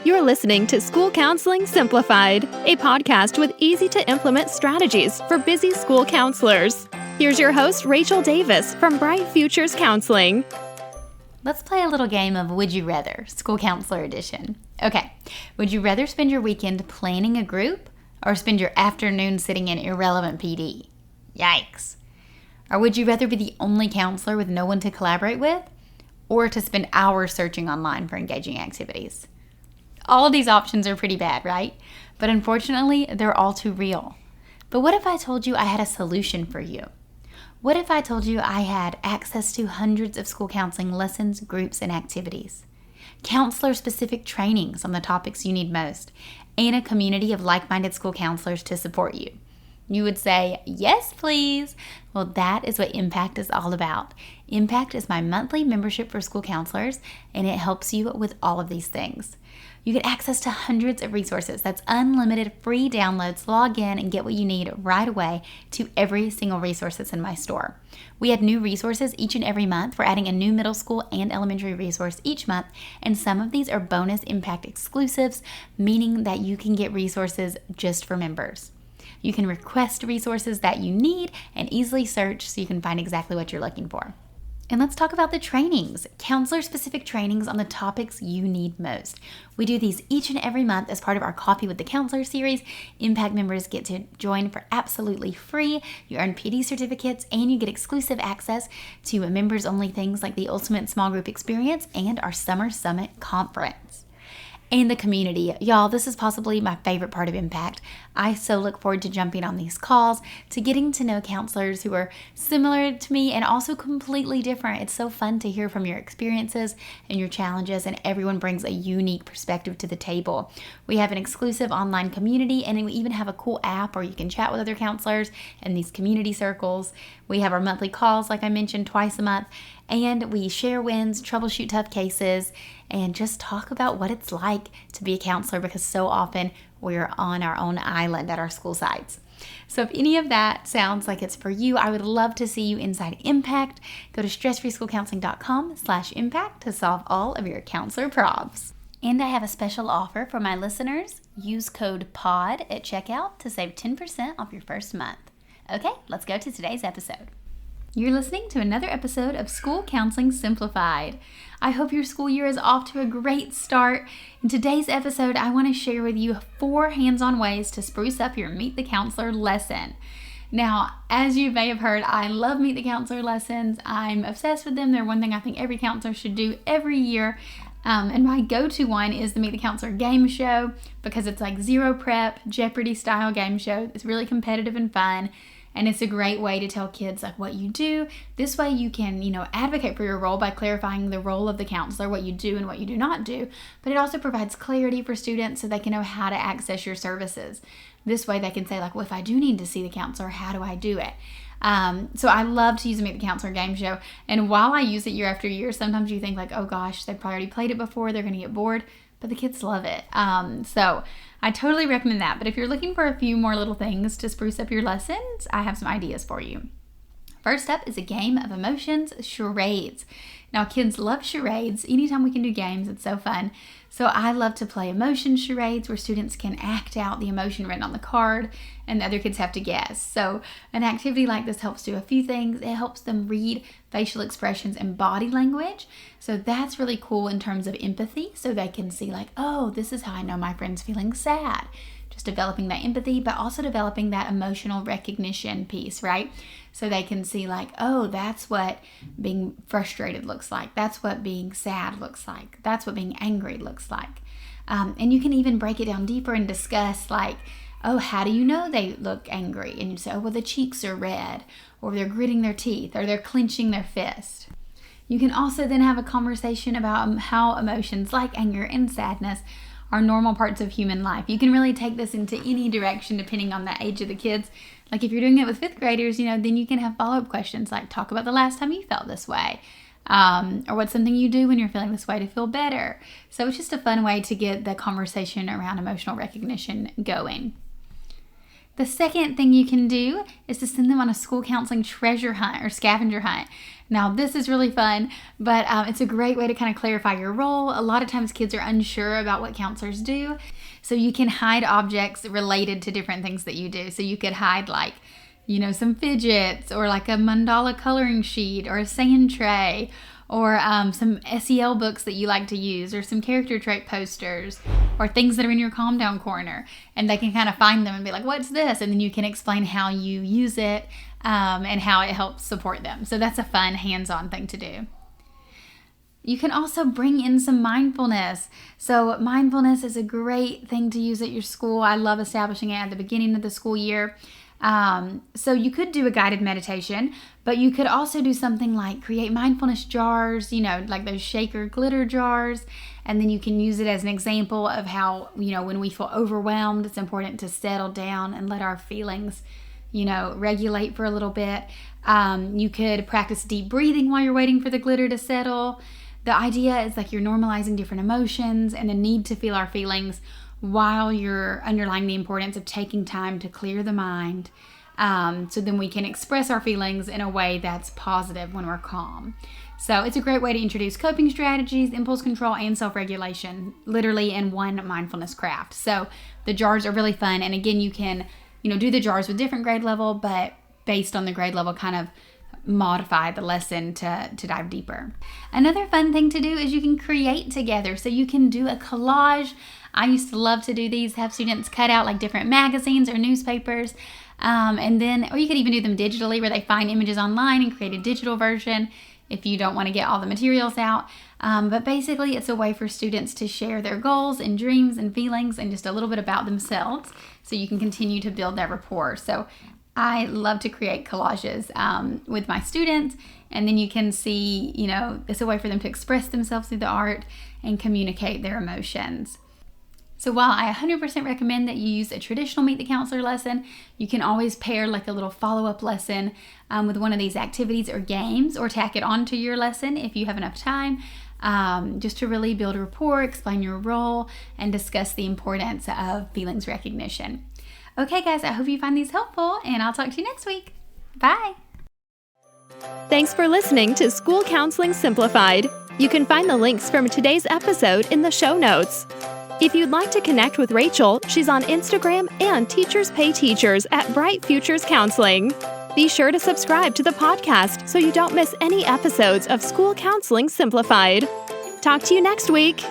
You're listening to School Counseling Simplified, a podcast with easy-to-implement strategies for busy school counselors. Here's your host, Rachel Davis from Bright Futures Counseling. Let's play a little game of Would You Rather, School Counselor Edition. Okay, would you rather spend your weekend planning a group or spend your afternoon sitting in irrelevant PD? Yikes. Or would you rather be the only counselor with no one to collaborate with, or to spend hours searching online for engaging activities? All of these options are pretty bad, right? But unfortunately, they're all too real. But what if I told you I had a solution for you? What if I told you I had access to hundreds of school counseling lessons, groups, and activities, counselor-specific trainings on the topics you need most, and a community of like-minded school counselors to support you? You would say, yes, please. Well, that is what Impact is all about. Impact is my monthly membership for school counselors, and it helps you with all of these things. You get access to hundreds of resources. That's unlimited free downloads. Log in and get what you need right away to every single resource that's in my store. We add new resources each and every month. We're adding a new middle school and elementary resource each month, and some of these are bonus Impact exclusives, meaning that you can get resources just for members. You can request resources that you need and easily search so you can find exactly what you're looking for. And let's talk about the trainings, counselor-specific trainings on the topics you need most. We do these each and every month as part of our Coffee with the Counselor series. Impact members get to join for absolutely free. You earn PD certificates and you get exclusive access to members-only things like the Ultimate Small Group Experience and our Summer Summit Conference. And the community. Y'all, this is possibly my favorite part of Impact. I so look forward to jumping on these calls, to getting to know counselors who are similar to me and also completely different. It's so fun to hear from your experiences and your challenges, and everyone brings a unique perspective to the table. We have an exclusive online community, and we even have a cool app where you can chat with other counselors in these community circles. We have our monthly calls, like I mentioned, twice a month, and we share wins, troubleshoot tough cases, and just talk about what it's like to be a counselor, because so often we're on our own island at our school sites. So if any of that sounds like it's for you, I would love to see you inside Impact. Go to stressfreeschoolcounseling.com/impact to solve all of your counselor problems. And I have a special offer for my listeners. Use code POD at checkout to save 10% off your first month. Okay, let's go to today's episode. You're listening to another episode of School Counseling Simplified. I hope your school year is off to a great start. In today's episode, I want to share with you 4 hands-on ways to spruce up your Meet the Counselor lesson. Now, as you may have heard, I love Meet the Counselor lessons. I'm obsessed with them. They're one thing I think every counselor should do every year. And my go-to one is the Meet the Counselor game show, because it's like zero prep, Jeopardy style game show. It's really competitive and fun. And it's a great way to tell kids like what you do. This way you can, advocate for your role by clarifying the role of the counselor, what you do and what you do not do. But it also provides clarity for students so they can know how to access your services. This way they can say like, well, if I do need to see the counselor, how do I do it? So I love to use the Meet the Counselor game show. And while I use it year after year, sometimes you think like, oh gosh, they've probably already played it before. They're going to get bored. But the kids love it. So I totally recommend that. But if you're looking for a few more little things to spruce up your lessons, I have some ideas for you. First up is a game of emotions, charades. Now, kids love charades. Anytime we can do games, it's so fun. So I love to play emotion charades where students can act out the emotion written on the card and the other kids have to guess. So an activity like this helps do a few things. It helps them read facial expressions and body language. So that's really cool in terms of empathy. So they can see like, oh, this is how I know my friend's feeling sad. Just developing that empathy, but also developing that emotional recognition piece, right? So they can see like, oh, that's what being frustrated looks like. That's what being sad looks like. That's what being angry looks like. And you can even break it down deeper and discuss like, oh, how do you know they look angry? And you say, oh, well, the cheeks are red, or they're gritting their teeth, or they're clenching their fist. You can also then have a conversation about how emotions like anger and sadness are normal parts of human life. You can really take this into any direction depending on the age of the kids. Like if you're doing it with 5th graders, then you can have follow-up questions like talk about the last time you felt this way. Or what's something you do when you're feeling this way to feel better. So it's just a fun way to get the conversation around emotional recognition going. The second thing you can do is to send them on a school counseling treasure hunt or scavenger hunt. Now, this is really fun, but it's a great way to kind of clarify your role. A lot of times kids are unsure about what counselors do, so you can hide objects related to different things that you do. So you could hide some fidgets or like a mandala coloring sheet or a sand tray or some SEL books that you like to use or some character trait posters or things that are in your calm down corner. And they can kind of find them and be like, what's this? And then you can explain how you use it and how it helps support them. So that's a fun hands-on thing to do. You can also bring in some mindfulness. So mindfulness is a great thing to use at your school. I love establishing it at the beginning of the school year. So you could do a guided meditation, but you could also do something like create mindfulness jars, like those shaker glitter jars. And then you can use it as an example of how, when we feel overwhelmed, it's important to settle down and let our feelings, regulate for a little bit. You could practice deep breathing while you're waiting for the glitter to settle. The idea is like you're normalizing different emotions and the need to feel our feelings while you're underlying the importance of taking time to clear the mind. So then we can express our feelings in a way that's positive when we're calm. So it's a great way to introduce coping strategies, impulse control, and self-regulation, literally in one mindfulness craft. So the jars are really fun. And again, you can, do the jars with different grade level, but based on the grade level, kind of modify the lesson to dive deeper. Another fun thing to do is you can create together. So you can do a collage. I used to love to do these, have students cut out like different magazines or newspapers. Or you could even do them digitally where they find images online and create a digital version if you don't want to get all the materials out. But basically it's a way for students to share their goals and dreams and feelings and just a little bit about themselves so you can continue to build that rapport. So I love to create collages with my students, and then you can see, it's a way for them to express themselves through the art and communicate their emotions. So while I 100% recommend that you use a traditional Meet the Counselor lesson, you can always pair like a little follow-up lesson with one of these activities or games, or tack it onto your lesson if you have enough time, just to really build rapport, explain your role, and discuss the importance of feelings recognition. Okay, guys, I hope you find these helpful, and I'll talk to you next week. Bye. Thanks for listening to School Counseling Simplified. You can find the links from today's episode in the show notes. If you'd like to connect with Rachel, she's on Instagram and Teachers Pay Teachers at Bright Futures Counseling. Be sure to subscribe to the podcast so you don't miss any episodes of School Counseling Simplified. Talk to you next week.